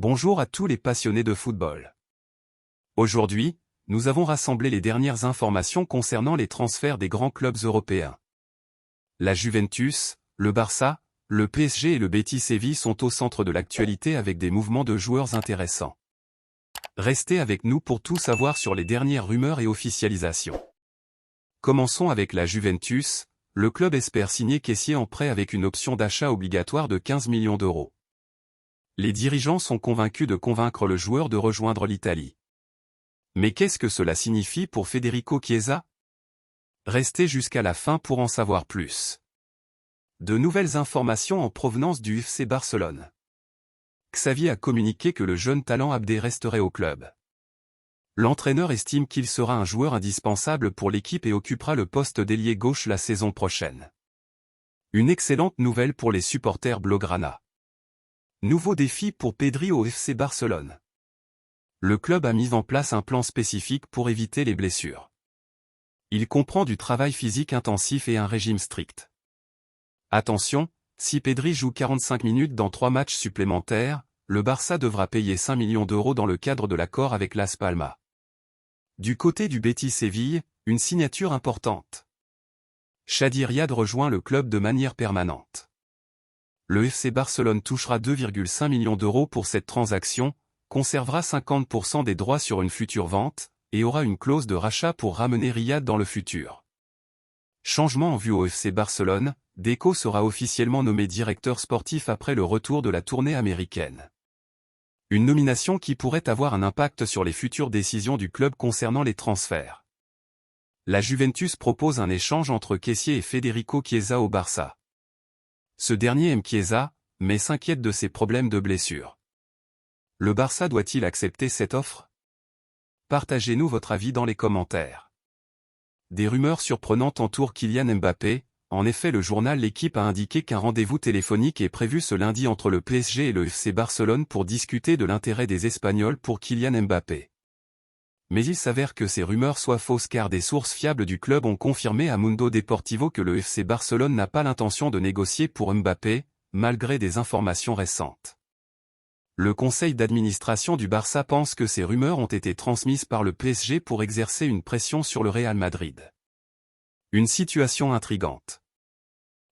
Bonjour à tous les passionnés de football. Aujourd'hui, nous avons rassemblé les dernières informations concernant les transferts des grands clubs européens. La Juventus, le Barça, le PSG et le Betis Séville sont au centre de l'actualité avec des mouvements de joueurs intéressants. Restez avec nous pour tout savoir sur les dernières rumeurs et officialisations. Commençons avec la Juventus. Le club espère signer Kessié en prêt avec une option d'achat obligatoire de 15 millions d'euros. Les dirigeants sont convaincus de convaincre le joueur de rejoindre l'Italie. Mais qu'est-ce que cela signifie pour Federico Chiesa? Restez jusqu'à la fin pour en savoir plus. De nouvelles informations en provenance du FC Barcelone. Xavi a communiqué que le jeune talent Abdé resterait au club. L'entraîneur estime qu'il sera un joueur indispensable pour l'équipe et occupera le poste d'ailier gauche la saison prochaine. Une excellente nouvelle pour les supporters blaugrana. Nouveau défi pour Pedri au FC Barcelone. Le club a mis en place un plan spécifique pour éviter les blessures. Il comprend du travail physique intensif et un régime strict. Attention, si Pedri joue 45 minutes dans 3 matchs supplémentaires, le Barça devra payer 5 millions d'euros dans le cadre de l'accord avec Las Palmas. Du côté du Betis Séville, une signature importante. Chadi Riad rejoint le club de manière permanente. Le FC Barcelone touchera 2,5 millions d'euros pour cette transaction, conservera 50% des droits sur une future vente, et aura une clause de rachat pour ramener Riad dans le futur. Changement en vue au FC Barcelone, Deco sera officiellement nommé directeur sportif après le retour de la tournée américaine. Une nomination qui pourrait avoir un impact sur les futures décisions du club concernant les transferts. La Juventus propose un échange entre Kessié et Federico Chiesa au Barça. Ce dernier aime Chiesa, mais s'inquiète de ses problèmes de blessure. Le Barça doit-il accepter cette offre? Partagez-nous votre avis dans les commentaires. Des rumeurs surprenantes entourent Kylian Mbappé. En effet, le journal L'Équipe a indiqué qu'un rendez-vous téléphonique est prévu ce lundi entre le PSG et le FC Barcelone pour discuter de l'intérêt des Espagnols pour Kylian Mbappé. Mais il s'avère que ces rumeurs soient fausses car des sources fiables du club ont confirmé à Mundo Deportivo que le FC Barcelone n'a pas l'intention de négocier pour Mbappé, malgré des informations récentes. Le conseil d'administration du Barça pense que ces rumeurs ont été transmises par le PSG pour exercer une pression sur le Real Madrid. Une situation intrigante.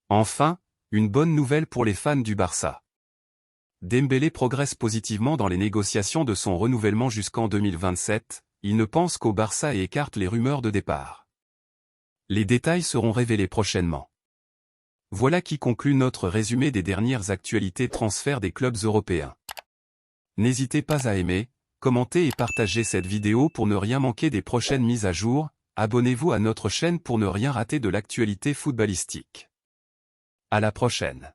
Enfin, une bonne nouvelle pour les fans du Barça. Dembélé progresse positivement dans les négociations de son renouvellement jusqu'en 2027, il ne pense qu'au Barça et écarte les rumeurs de départ. Les détails seront révélés prochainement. Voilà qui conclut notre résumé des dernières actualités transferts des clubs européens. N'hésitez pas à aimer, commenter et partager cette vidéo pour ne rien manquer des prochaines mises à jour. Abonnez-vous à notre chaîne pour ne rien rater de l'actualité footballistique. À la prochaine.